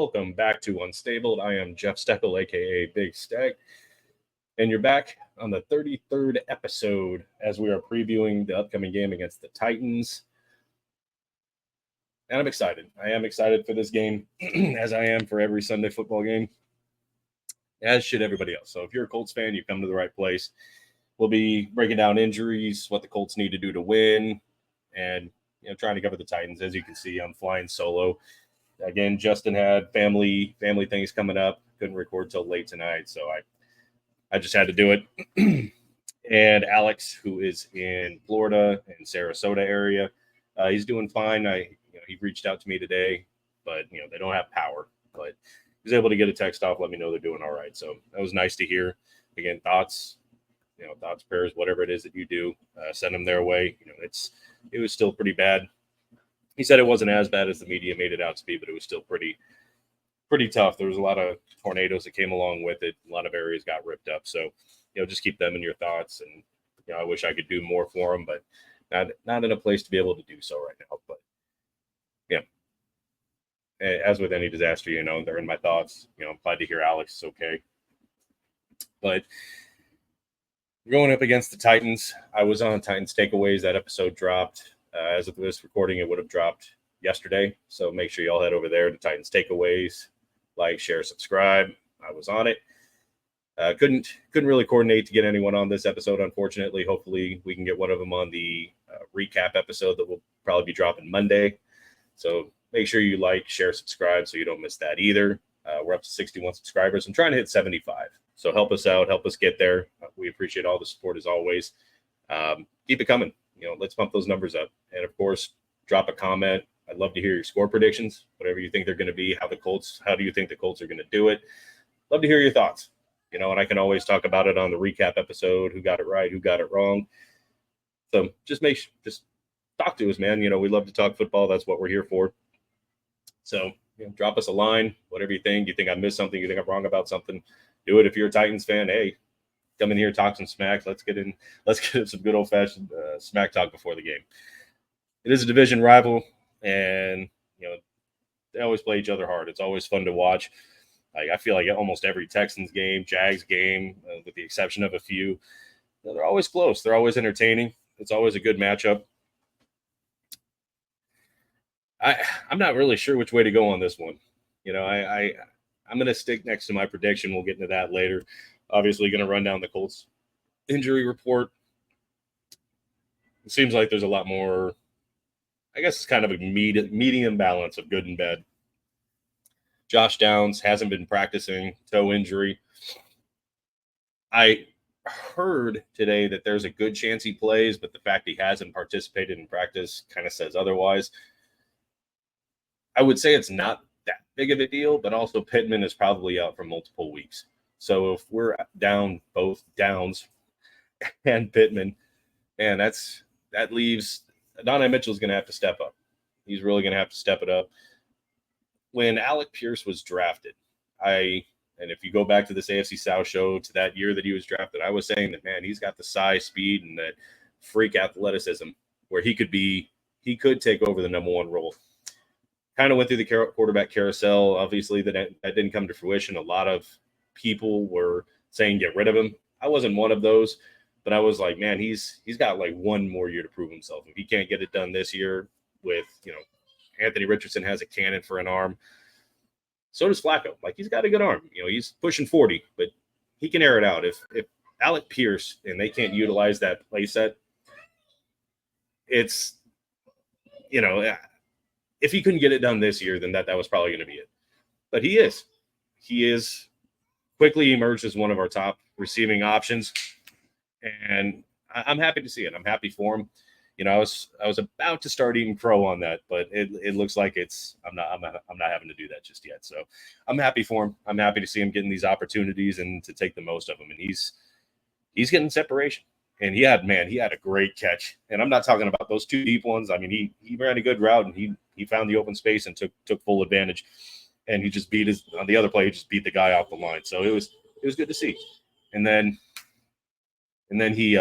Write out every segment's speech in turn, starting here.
Welcome back to Unstable. I am Jeff AKA Big Steck, and you're back on the 33rd episode as we are previewing the upcoming game against the Titans. And I'm excited. I am excited for this game, as I am for every Sunday football game, as should everybody else. So if you're a Colts fan, you've come to the right place. We'll be breaking down injuries, what the Colts need to do to win, and trying to cover the Titans. As you can see, I'm flying solo. Again, Justin had family things coming up. Couldn't record till late tonight, so I just had to do it. And Alex, who is in Florida and Sarasota area, he's doing fine. He reached out to me today, but they don't have power. But he was able to get a text off, let me know they're doing all right. So that was nice to hear. Again, thoughts, prayers, whatever it is that you do, send them their way. It was still pretty bad. He said it wasn't as bad as the media made it out to be, but it was still pretty tough. There was a lot of tornadoes that came along with it. A lot of areas got ripped up. So, just keep them in your thoughts. And, I wish I could do more for them, but not in a place to be able to do so right now. But, yeah, as with any disaster, they're in my thoughts. I'm glad to hear Alex is okay. But going up against the Titans, I was on Titans Takeaways. That episode dropped. As of this recording, it would have dropped yesterday. So make sure y'all head over there to Titans Takeaways. Like, share, subscribe. I was on it. Couldn't really coordinate to get anyone on this episode, unfortunately. Hopefully we can get one of them on the recap episode that will probably be dropping Monday. So make sure you like, share, subscribe so you don't miss that either. We're up to 61 subscribers. I'm trying to hit 75. So help us out. Help us get there. We appreciate all the support as always. Keep it coming. Let's pump those numbers up. And, of course, drop a comment. I'd love to hear your score predictions, whatever you think they're going to be, how do you think the Colts are going to do it? Love to hear your thoughts. And I can always talk about it on the recap episode, who got it right, who got it wrong. So just talk to us, man. We love to talk football. That's what we're here for. So drop us a line, whatever you think. You think I missed something, you think I'm wrong about something, do it. If you're a Titans fan, hey, come in here, talk some smack. Let's get some good old-fashioned smack talk before the game. It is a division rival, and they always play each other hard. It's always fun to watch. I feel like almost every Texans game, Jags game, with the exception of a few, they're always close. They're always entertaining. It's always a good matchup. I'm not really sure which way to go on this one. I'm going to stick next to my prediction. We'll get into that later. Obviously, going to run down the Colts injury report. It seems like there's a lot more. I guess it's kind of a medium balance of good and bad. Josh Downs hasn't been practicing, toe injury. I heard today that there's a good chance he plays, but the fact he hasn't participated in practice kind of says otherwise. I would say it's not that big of a deal, but also Pittman is probably out for multiple weeks. So if we're down both Downs and Pittman, man, that leaves Adonai Mitchell's going to have to step up. He's really going to have to step it up. When Alec Pierce was drafted, and if you go back to this AFC South show to that year that he was drafted, I was saying that, man, he's got the size, speed, and that freak athleticism where he could take over the number one role. Kind of went through the quarterback carousel. Obviously, that didn't come to fruition. A lot of people were saying get rid of him. I wasn't one of those, but I was like, man, he's got like one more year to prove himself. If he can't get it done this year with, Anthony Richardson has a cannon for an arm. So does Flacco. Like, he's got a good arm. He's pushing 40, but he can air it out. If Alec Pierce and they can't utilize that play set, it's, if he couldn't get it done this year, then that was probably going to be it. But he is quickly emerged as one of our top receiving options, and I'm happy to see it. I'm happy for him. I was about to start eating crow on that, but it looks like I'm not having to do that just yet. So I'm happy for him. I'm happy to see him getting these opportunities and to take the most of them. And he's getting separation. And he had a great catch. And I'm not talking about those two deep ones. I mean, he ran a good route and he found the open space and took full advantage. And he just on the other play, he just beat the guy off the line. So it was good to see. And then he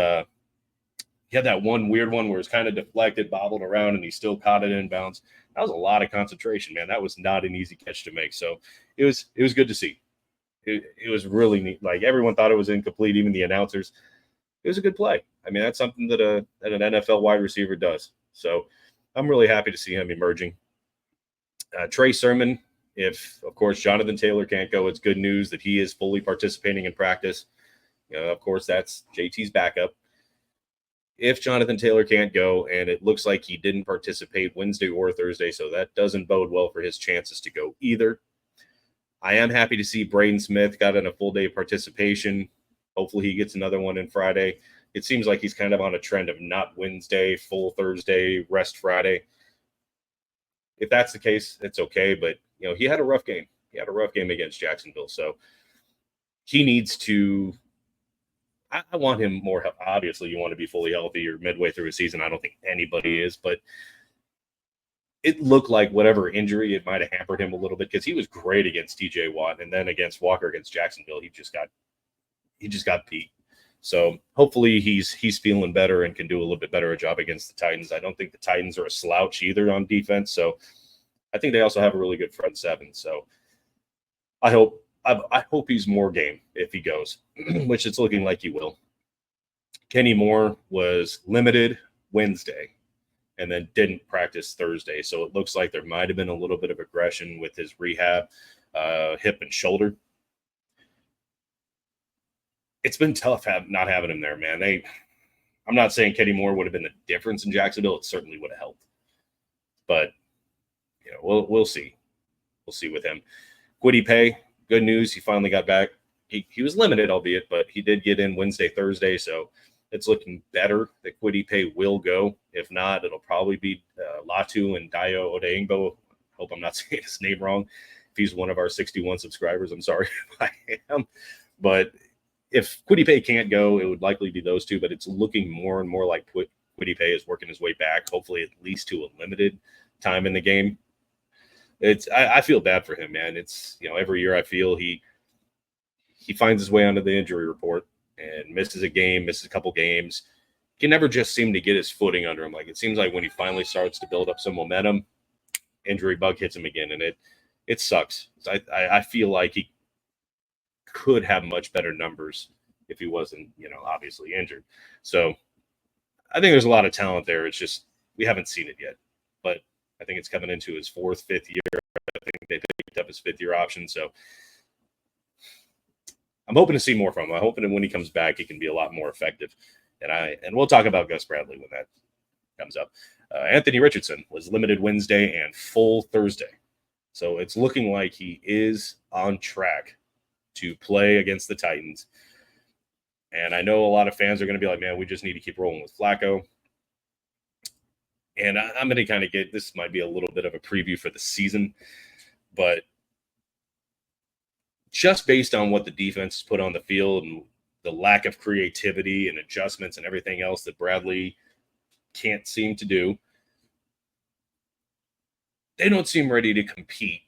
he had that one weird one where it's kind of deflected, bobbled around, and he still caught it in bounds. That was a lot of concentration, man. That was not an easy catch to make. So it was good to see. It was really neat. Like, everyone thought it was incomplete, even the announcers. It was a good play. I mean, that's something that an NFL wide receiver does. So I'm really happy to see him emerging. Trey Sermon, if, of course, Jonathan Taylor can't go, it's good news that he is fully participating in practice. Of course, that's JT's backup. If Jonathan Taylor can't go, and it looks like he didn't participate Wednesday or Thursday, so that doesn't bode well for his chances to go either. I am happy to see Braden Smith got in a full day of participation. Hopefully he gets another one in Friday. It seems like he's kind of on a trend of not Wednesday, full Thursday, rest Friday. If that's the case, it's okay. But, he had a rough game. He had a rough game against Jacksonville. So he needs to – I want him more – obviously, you want to be fully healthy or midway through a season. I don't think anybody is. But it looked like whatever injury, it might have hampered him a little bit, because he was great against TJ Watt, and then against Walker against Jacksonville, he just got beat. So hopefully he's feeling better and can do a little bit better a job against the Titans. I don't think the Titans are a slouch either on defense. So I think they also have a really good front seven. So I hope he's more game if he goes, which it's looking like he will. Kenny Moore was limited Wednesday and then didn't practice Thursday. So it looks like there might have been a little bit of aggression with his rehab, hip and shoulder. It's been tough not having him there, man. I'm not saying Kenny Moore would have been the difference in Jacksonville. It certainly would have helped. But, we'll see. We'll see with him. Kwity Paye, good news. He finally got back. He was limited, albeit, but he did get in Wednesday, Thursday. So it's looking better that Kwity Paye will go. If not, it'll probably be Latu and Dayo Odeyingbo. Hope I'm not saying his name wrong. If he's one of our 61 subscribers, I'm sorry if I am. But if Kwity Paye can't go, it would likely be those two. But it's looking more and more like Kwity Paye is working his way back, hopefully at least to a limited time in the game. I feel bad for him, man. It's, every year I feel he finds his way onto the injury report and misses a couple games. He can never just seem to get his footing under him. Like, it seems like when he finally starts to build up some momentum, injury bug hits him again, and it sucks. I feel like he could have much better numbers if he wasn't, obviously injured. So I think there's a lot of talent there. It's just we haven't seen it yet. But I think it's coming into his fifth year. I think they picked up his fifth-year option. So I'm hoping to see more from him. I'm hoping that when he comes back, he can be a lot more effective. And we'll talk about Gus Bradley when that comes up. Anthony Richardson was limited Wednesday and full Thursday. So it's looking like he is on track to play against the Titans. And I know a lot of fans are going to be like, man, we just need to keep rolling with Flacco. And I'm going to kind of this might be a little bit of a preview for the season, but just based on what the defense has put on the field and the lack of creativity and adjustments and everything else that Bradley can't seem to do, they don't seem ready to compete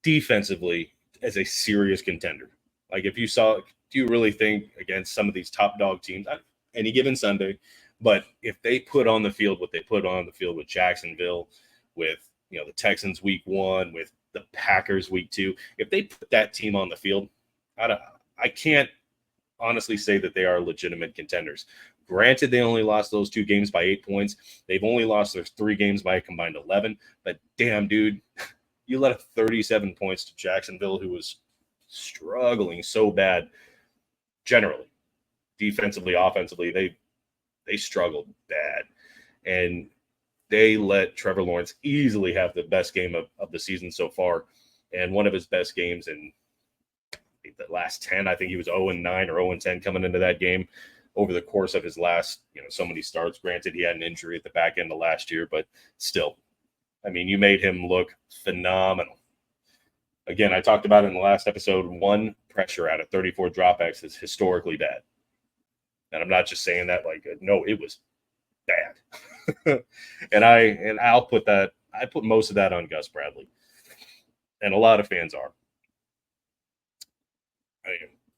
defensively as a serious contender. Like, do you really think against some of these top dog teams, any given Sunday, but if they put on the field what they put on the field with Jacksonville, with, the Texans week 1, with the Packers week 2, if they put that team on the field, I can't honestly say that they are legitimate contenders. Granted, they only lost those 2 games by 8 points. They've only lost their 3 games by a combined 11. But damn, dude, you let 37 points to Jacksonville, who was struggling so bad generally. Defensively, offensively, they struggled bad. And they let Trevor Lawrence easily have the best game of the season so far, and one of his best games in the last 10. I think he was 0-9 or 0-10 coming into that game over the course of his last, so many starts. Granted, he had an injury at the back end of last year, but still, I mean, you made him look phenomenal. Again, I talked about it in the last episode, 1 pressure out of 34 dropbacks is historically bad. And I'm not just saying that no, it was bad. and I put most of that on Gus Bradley. And a lot of fans are.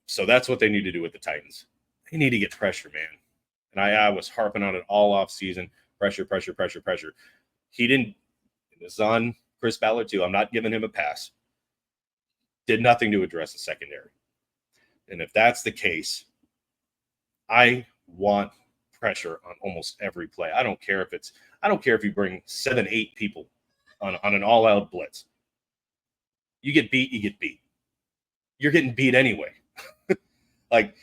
So that's what they need to do with the Titans. They need to get pressure, man. And I was harping on it all off season. Pressure, pressure, pressure, pressure. He didn't. It's on Chris Ballard too. I'm not giving him a pass. Did nothing to address the secondary. And if that's the case, I want pressure on almost every play. I don't care if you bring 7, 8 people on an all-out blitz. You get beat, you get beat. You're getting beat anyway. Like,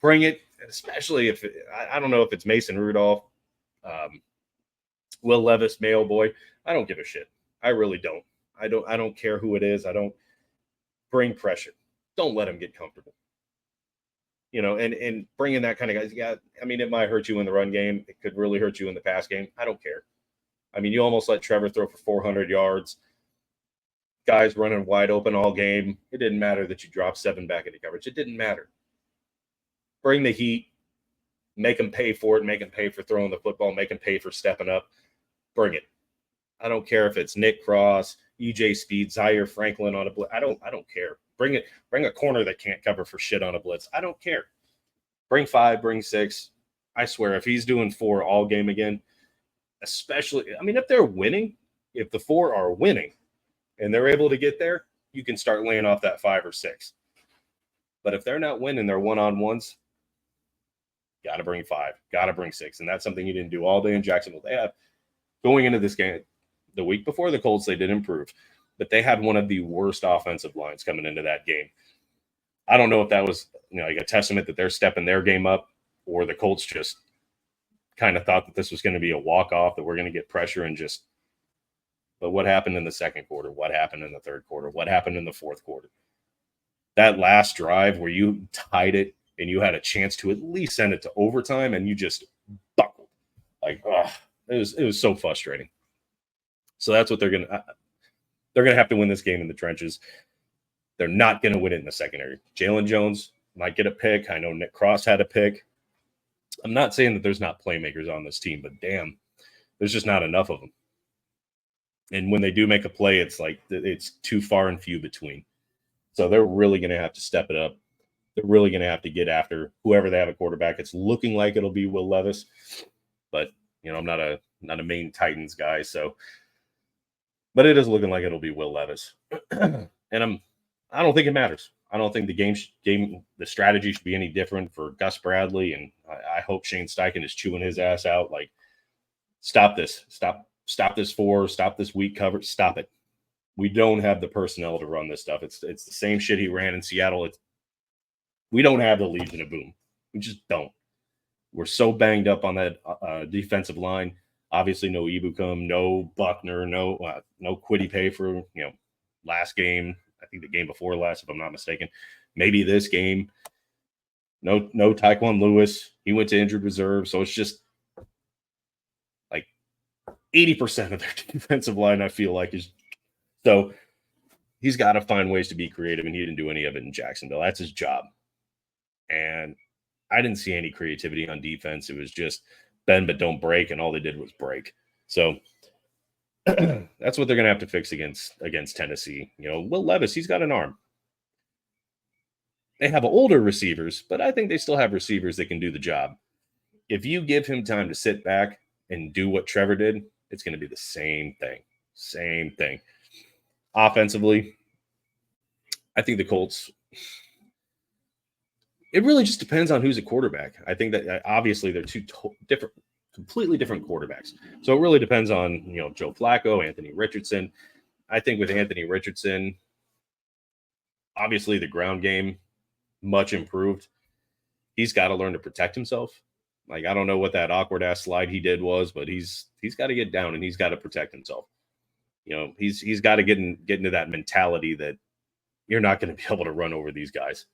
bring it, especially if I don't know if it's Mason Rudolph, Will Levis, Mayo Boy. I don't give a shit. I really don't. I don't care who it is. I don't bring pressure. Don't let him get comfortable. And bringing that kind of guys, yeah, I mean, it might hurt you in the run game. It could really hurt you in the pass game. I don't care. I mean, you almost let Trevor throw for 400 yards. Guys running wide open all game. It didn't matter that you dropped 7 back into coverage. It didn't matter. Bring the heat. Make them pay for it. Make them pay for throwing the football. Make them pay for stepping up. Bring it. I don't care if it's Nick Cross, EJ Speed, Zaire Franklin on a blitz. I don't care. Bring it. Bring a corner that can't cover for shit on a blitz. I don't care. Bring 5, bring 6. I swear, if he's doing 4 all game again, especially, I mean, if they're winning, if the 4 are winning and they're able to get there, you can start laying off that 5 or 6. But if they're not winning their one-on-ones, got to bring 5, got to bring 6. And that's something you didn't do all day in Jacksonville. They have, going into this game, the week before the Colts, they did improve, but they had one of the worst offensive lines coming into that game. I don't know if that was like a testament that they're stepping their game up, or the Colts just kind of thought that this was going to be a walk-off, that we're going to get pressure and just – but what happened in the second quarter? What happened in the third quarter? What happened in the fourth quarter? That last drive where you tied it and you had a chance to at least send it to overtime and you just buckled. Like, it was so frustrating. So that's what they're going to have to win this game in the trenches. They're not going to win it in the secondary. Jalen Jones might get a pick. I know Nick Cross had a pick. I'm not saying that there's not playmakers on this team, but damn, there's just not enough of them. And when they do make a play, it's like it's too far and few between. So they're really going to have to step it up. They're really going to have to get after whoever they have a quarterback. It's looking like it'll be Will Levis, but I'm not a main Titans guy, so. But it is looking like it'll be Will Levis, and I don't think it matters. I don't think the strategy should be any different for Gus Bradley, and I hope Shane Steichen is chewing his ass out. Like, stop this, stop this 4, stop this weak coverage, stop it. We don't have the personnel to run this stuff. It's the same shit he ran in Seattle. We don't have the Legion of Boom. We just don't. We're so banged up on that defensive line. Obviously, no Ibukum, no Buckner, no Kwity Paye for last game. I think the game before last, if I'm not mistaken. Maybe this game. No Tyquan Lewis. He went to injured reserve, so it's just like 80% of their defensive line. I feel like is so. He's got to find ways to be creative, and he didn't do any of it in Jacksonville. That's his job, and I didn't see any creativity on defense. It was just bend but don't break, and all they did was break. So that's what they're going to have to fix against Tennessee. Will Levis, he's got an arm. They have older receivers, but I think they still have receivers that can do the job. If you give him time to sit back and do what Trevor did, it's going to be the same thing. Same thing. Offensively, I think the Colts – it really just depends on who's a quarterback. I think that obviously they're two completely different quarterbacks. So it really depends on, Joe Flacco, Anthony Richardson. I think with Anthony Richardson, obviously the ground game, much improved. He's got to learn to protect himself. Like, I don't know what that awkward ass slide he did was, but he's got to get down and he's got to protect himself. He's got to get into that mentality that you're not going to be able to run over these guys.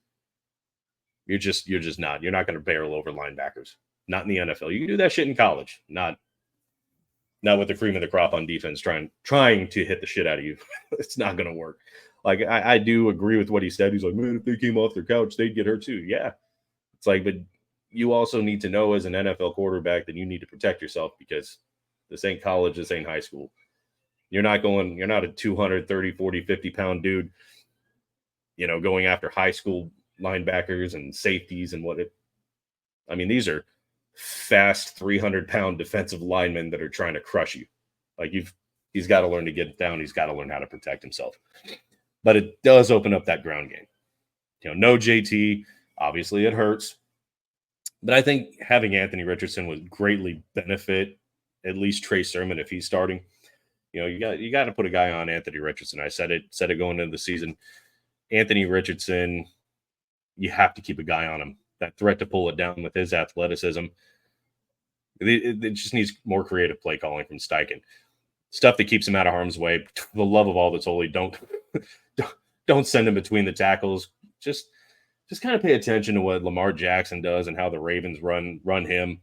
You're just not. You're not going to barrel over linebackers. Not in the NFL. You can do that shit in college. Not with the cream of the crop on defense trying to hit the shit out of you. It's not going to work. Like, I do agree with what he said. He's like, man, if they came off their couch, they'd get hurt too. Yeah. It's like, but you also need to know as an NFL quarterback that you need to protect yourself, because this ain't college. This ain't high school. You're not a 230, 40, 50-pound dude, going after high school linebackers and safeties and I mean, these are fast 300-pound defensive linemen that are trying to crush you. Like he's got to learn to get down. He's got to learn how to protect himself. But it does open up that ground game. No JT. Obviously, it hurts. But I think having Anthony Richardson would greatly benefit at least Trey Sermon if he's starting. You got to put a guy on Anthony Richardson. I said it going into the season. Anthony Richardson, you have to keep a guy on him. That threat to pull it down with his athleticism. It just needs more creative play calling from Steichen. Stuff that keeps him out of harm's way. For the love of all that's holy, don't send him between the tackles. Just kind of pay attention to what Lamar Jackson does and how the Ravens run him.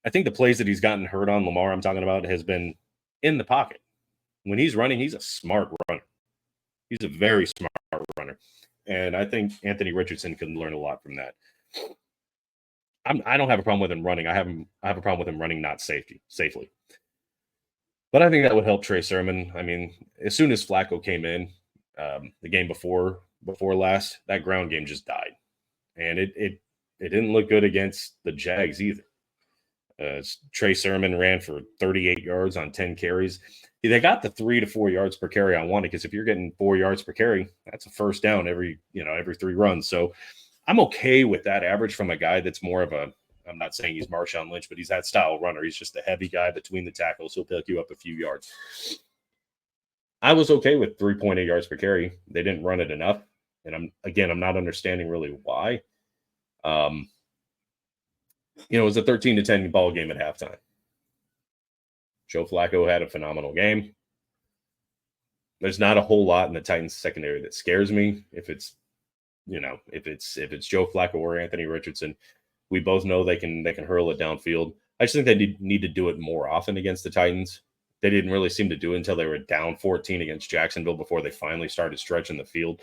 I think the plays that he's gotten hurt on, Lamar I'm talking about, has been in the pocket. When he's running, he's a smart runner. He's a very smart runner. And I think Anthony Richardson can learn a lot from that. I don't have a problem with him running. I have a problem with him running not safely. But I think that would help Trey Sermon. I mean, as soon as Flacco came in, the game before last, that ground game just died. And it didn't look good against the Jags either. Trey Sermon ran for 38 yards on 10 carries. They got the 3 to 4 yards per carry I wanted, because if you're getting 4 yards per carry, that's a first down every 3 runs. So I'm okay with that average from a guy that's more of a, I'm not saying he's Marshawn Lynch, but he's that style runner. He's just a heavy guy between the tackles. He'll pick you up a few yards. I was okay with 3.8 yards per carry. They didn't run it enough. And I'm not understanding really why. It was a 13-10 ball game at halftime. Joe Flacco had a phenomenal game. There's not a whole lot in the Titans secondary that scares me. If it's Joe Flacco or Anthony Richardson, we both know they can hurl it downfield. I just think they need to do it more often against the Titans. They didn't really seem to do it until they were down 14 against Jacksonville before they finally started stretching the field.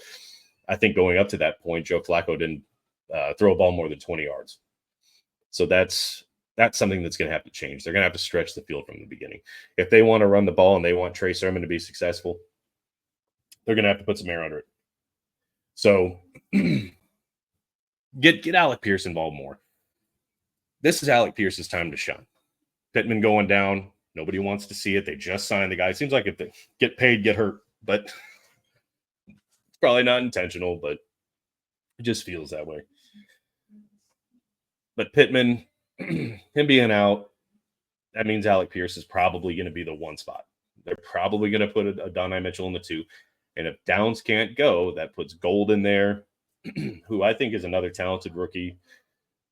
I think going up to that point, Joe Flacco didn't throw a ball more than 20 yards. So that's something that's going to have to change. They're going to have to stretch the field from the beginning. If they want to run the ball and they want Trey Sermon to be successful, they're going to have to put some air under it. So get Alec Pierce involved more. This is Alec Pierce's time to shine. Pittman going down. Nobody wants to see it. They just signed the guy. It seems like if they get paid, get hurt. But it's probably not intentional, but it just feels that way. But Pittman, him being out, that means Alec Pierce is probably going to be the one spot. They're probably going to put a Donnie Mitchell in the 2. And if Downs can't go, that puts Gold in there, who I think is another talented rookie.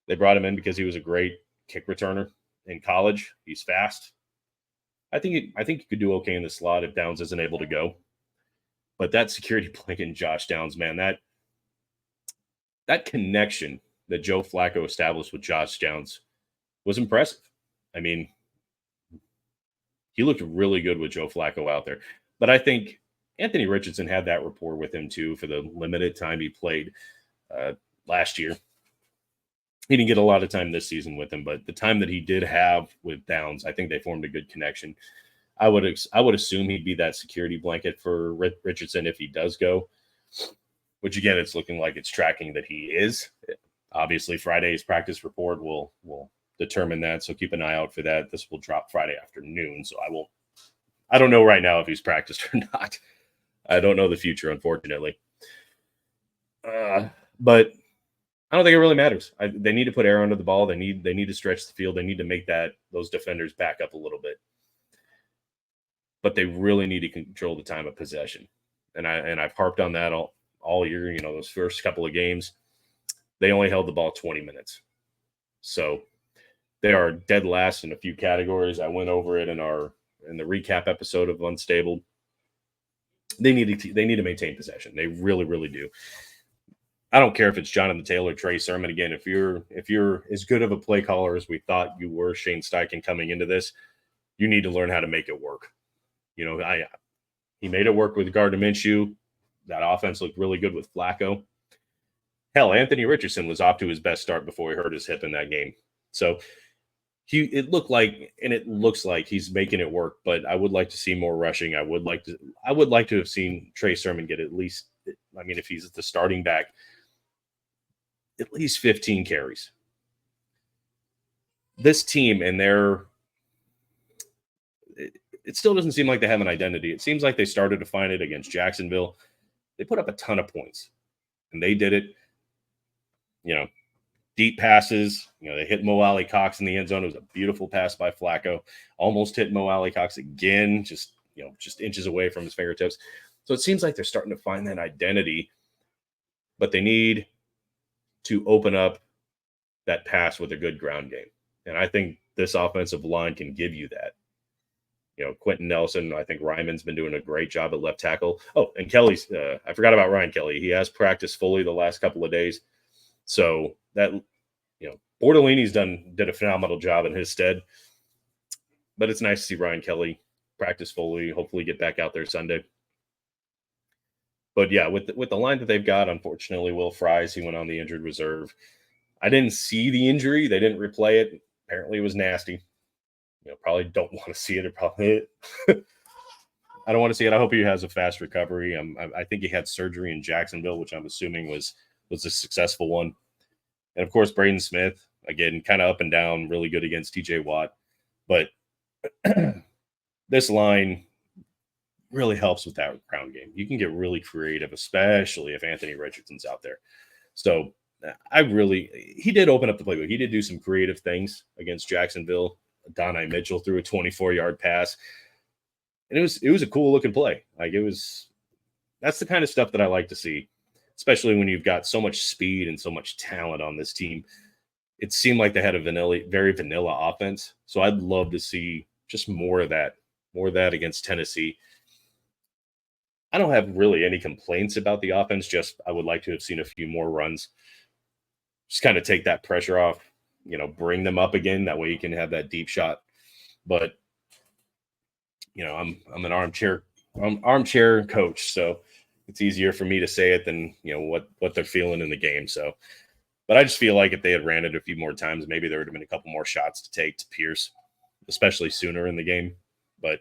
They brought him in because he was a great kick returner in college. He's fast. I think he could do okay in the slot if Downs isn't able to go. But that security blanket in Josh Downs, man, that connection that Joe Flacco established with Josh Downs was impressive. I mean, he looked really good with Joe Flacco out there. But I think Anthony Richardson had that rapport with him too for the limited time he played last year. He didn't get a lot of time this season with him, but the time that he did have with Downs, I think they formed a good connection. I would assume he'd be that security blanket for Richardson if he does go, which again, it's looking like it's tracking that he is. Obviously, Friday's practice report will determine that, so keep an eye out for that. This will drop Friday afternoon, so I don't know right now if he's practiced or not. I don't know the future, unfortunately. But I don't think it really matters. They need to put air under the ball. They need to stretch the field. They need to make those defenders back up a little bit. But they really need to control the time of possession. And I've harped on that all year. Those first couple of games, they only held the ball 20 minutes. So they are dead last in a few categories. I went over it in the recap episode of Unstable. They need to maintain possession. They really, really do. I don't care if it's Jonathan Taylor, Trey Sermon. Again, if you're as good of a play caller as we thought you were, Shane Steichen, coming into this, you need to learn how to make it work. He made it work with Gardner Minshew. That offense looked really good with Flacco. Hell, Anthony Richardson was off to his best start before he hurt his hip in that game. So it looked like, and it looks like he's making it work, but I would like to see more rushing. I would like to have seen Trey Sermon get at least, if he's the starting back, at least 15 carries. this team and it still doesn't seem like they have an identity. It seems like they started to find it against Jacksonville. They put up a ton of points, and they did it, deep passes. They hit Mo Alley Cox in the end zone. It was a beautiful pass by Flacco. Almost hit Mo Alley Cox again, just inches away from his fingertips. So it seems like they're starting to find that identity, but they need to open up that pass with a good ground game. And I think this offensive line can give you that. Quentin Nelson, I think Ryman's been doing a great job at left tackle. Oh, and Kelly's, I forgot about Ryan Kelly. He has practiced fully the last couple of days. So that, Bordolini's did a phenomenal job in his stead. But it's nice to see Ryan Kelly practice fully, hopefully get back out there Sunday. But yeah, with the line that they've got, unfortunately, Will Fries, he went on the injured reserve. I didn't see the injury. They didn't replay it. Apparently it was nasty. Probably don't want to see it. I don't want to see it. I hope he has a fast recovery. I think he had surgery in Jacksonville, which I'm assuming was a successful one. And of course, Braden Smith, again, kind of up and down, really good against TJ Watt. But this line really helps with that ground game. You can get really creative, especially if Anthony Richardson's out there. So he did open up the playbook. He did do some creative things against Jacksonville. Donnie Mitchell threw a 24-yard pass. And it was a cool looking play. That's the kind of stuff that I like to see, especially when you've got so much speed and so much talent on this team. It seemed like they had a very vanilla offense. So I'd love to see just more of that against Tennessee. I don't have really any complaints about the offense. Just I would like to have seen a few more runs. Just kind of take that pressure off, bring them up again. That way you can have that deep shot. But I'm an armchair coach, so it's easier for me to say it than what they're feeling in the game. So, but I just feel like if they had ran it a few more times, maybe there would have been a couple more shots to take to Pierce, especially sooner in the game. But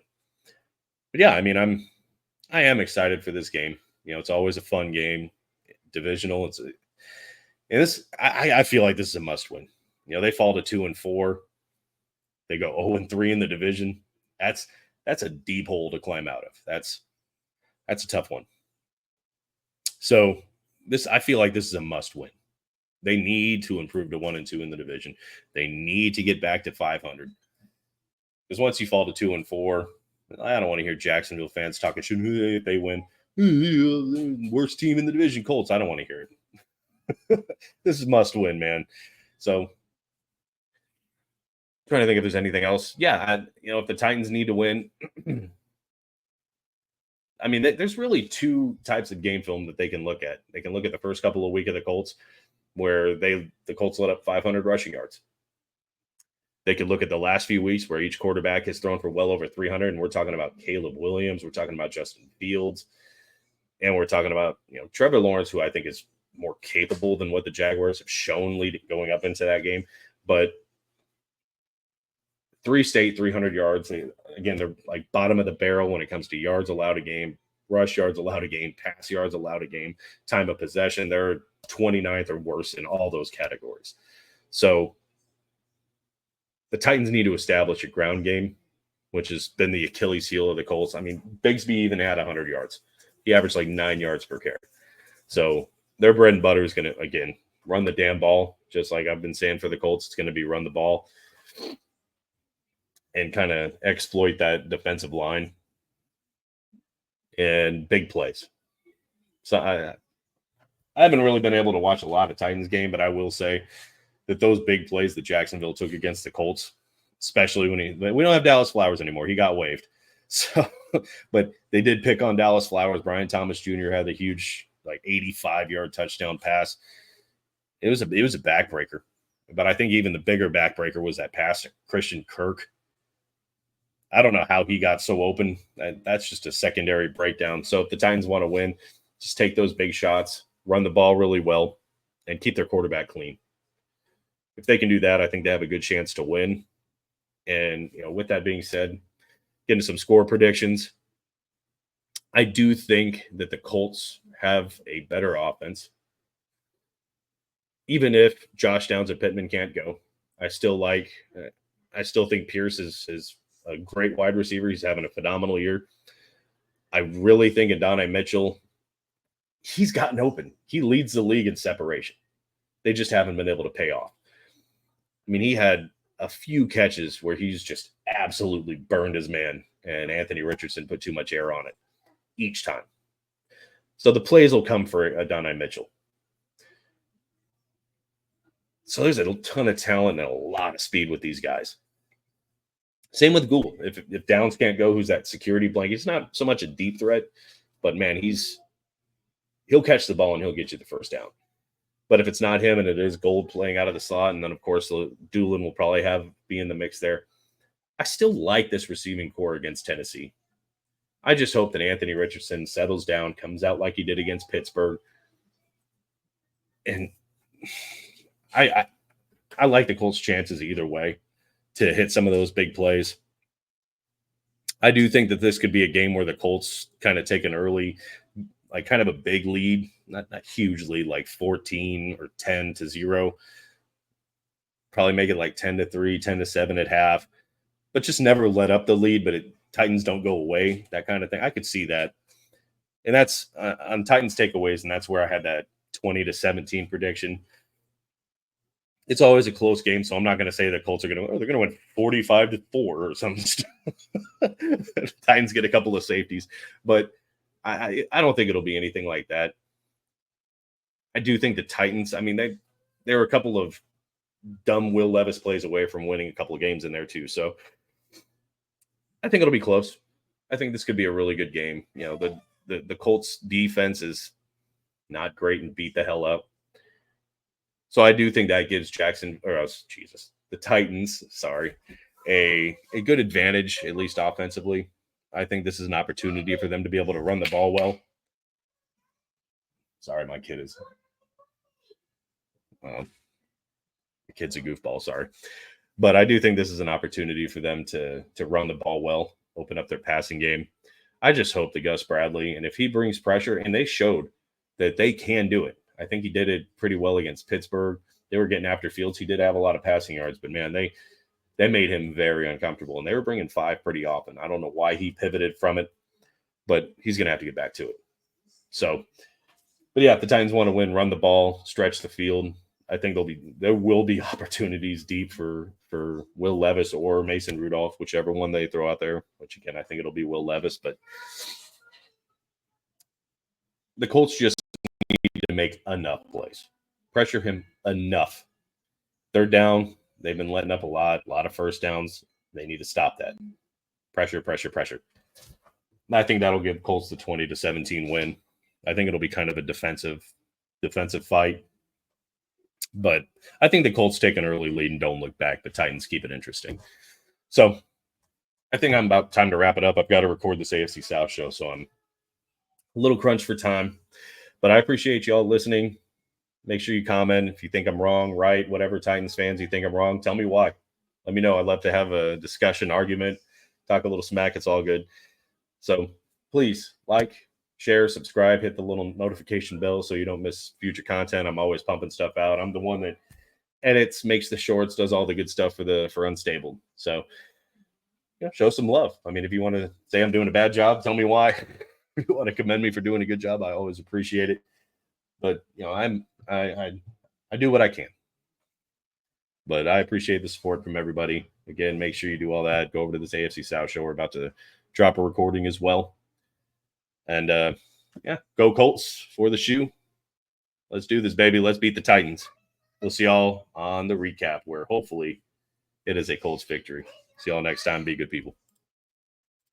yeah, I am excited for this game. It's always a fun game, divisional. I feel like this is a must win. They fall to 2-4. They go 0-3 in the division. That's a deep hole to climb out of. That's a tough one. So I feel like this is a must win. They need to improve to 1-2 in the division. They need to get back to 500. Because once you fall to 2-4, I don't want to hear Jacksonville fans talking shit if they win. Worst team in the division, Colts. I don't want to hear it. This is must win, man. So trying to think if there's anything else. Yeah, if the Titans need to win, there's really two types of game film that they can look at. They can look at the first couple of weeks of the Colts, where the Colts let up 500 rushing yards. They could look at the last few weeks where each quarterback has thrown for well over 300, and we're talking about Caleb Williams, we're talking about Justin Fields, and we're talking about Trevor Lawrence, who I think is more capable than what the Jaguars have shown going up into that game. But 300 yards. Again, they're like bottom of the barrel when it comes to yards allowed a game, rush yards allowed a game, pass yards allowed a game, time of possession. They're 29th or worse in all those categories. So the Titans need to establish a ground game, which has been the Achilles heel of the Colts. Bigsby even had 100 yards. He averaged like 9 yards per carry. So their bread and butter is going to, again, run the damn ball. Just like I've been saying for the Colts, it's going to be run the ball and kind of exploit that defensive line and big plays. So I haven't really been able to watch a lot of Titans game, but I will say that those big plays that Jacksonville took against the Colts, especially when we don't have Dallas Flowers anymore, he got waived. So, but they did pick on Dallas Flowers. Brian Thomas Jr. had a huge 85-yard touchdown pass. It was a backbreaker, but I think even the bigger backbreaker was that pass to Christian Kirk. I don't know how he got so open. That's just a secondary breakdown. So if the Titans want to win, just take those big shots, run the ball really well, and keep their quarterback clean. If they can do that, I think they have a good chance to win. And with that being said, get into some score predictions. I do think that the Colts have a better offense. Even if Josh Downs and Pittman can't go, I still think Pierce is a great wide receiver. He's having a phenomenal year. I really think Adonai Mitchell, he's gotten open. He leads the league in separation. They just haven't been able to pay off. I mean, he had a few catches where he's just absolutely burned his man, and Anthony Richardson put too much air on it each time. So the plays will come for Adonai Mitchell. So there's a ton of talent and a lot of speed with these guys. Same with Gould. If Downs can't go, who's that security blanket? He's not so much a deep threat, but man, he'll catch the ball and he'll get you the first down. But if it's not him and it is Gould playing out of the slot, and then of course Doolin will probably be in the mix there. I still like this receiving core against Tennessee. I just hope that Anthony Richardson settles down, comes out like he did against Pittsburgh. And I like the Colts' chances either way to hit some of those big plays. I do think that this could be a game where the Colts kind of take an early, like kind of a big lead, not huge lead, like 14 or 10-0. Probably make it like 10-3, 10-7 at half, but just never let up the lead. But Titans don't go away, that kind of thing. I could see that. And that's on Titans takeaways, and that's where I had that 20-17 prediction. It's always a close game, so I'm not going to say the Colts are going to win 45-4 or something. Titans get a couple of safeties, but I don't think it'll be anything like that. I do think the Titans, I mean, they were a couple of dumb Will Levis plays away from winning a couple of games in there too. So I think it'll be close. I think this could be a really good game. You know, the Colts defense is not great and beat the hell up. So I do think that gives the Titans, a good advantage, at least offensively. I think this is an opportunity for them to be able to run the ball well. Sorry, my kid is the kid's a goofball, sorry. But I do think this is an opportunity for them to run the ball well, open up their passing game. I just hope that Gus Bradley, and if he brings pressure, and they showed that they can do it. I think he did it pretty well against Pittsburgh. They were getting after Fields. He did have a lot of passing yards, but man, they made him very uncomfortable, and they were bringing 5 pretty often. I don't know why he pivoted from it, but he's going to have to get back to it. So, but yeah, if the Titans want to win, run the ball, stretch the field, I think there will be opportunities deep for Will Levis or Mason Rudolph, whichever one they throw out there, which again, I think it'll be Will Levis, but the Colts just need to make enough plays. Pressure him enough. Third down, they've been letting up a lot of first downs. They need to stop that. Pressure. And I think that'll give Colts the 20-17 win. I think it'll be kind of a defensive fight. But I think the Colts take an early lead and don't look back. The Titans keep it interesting. So I think I'm about time to wrap it up. I've got to record this AFC South show, so I'm a little crunched for time. But I appreciate y'all listening. Make sure you comment if you think I'm wrong, right, whatever Titans fans you think I'm wrong. Tell me why. Let me know. I'd love to have a discussion, argument, talk a little smack. It's all good. So please like, share, subscribe, hit the little notification bell so you don't miss future content. I'm always pumping stuff out. I'm the one that edits, makes the shorts, does all the good stuff for Unstable. So show some love. I mean, if you want to say I'm doing a bad job, tell me why. If you want to commend me for doing a good job, I always appreciate it. But I do what I can. But I appreciate the support from everybody. Again, make sure you do all that. Go over to this AFC South show. We're about to drop a recording as well. And go Colts for the shoe. Let's do this, baby. Let's beat the Titans. We'll see y'all on the recap where hopefully it is a Colts victory. See y'all next time. Be good people.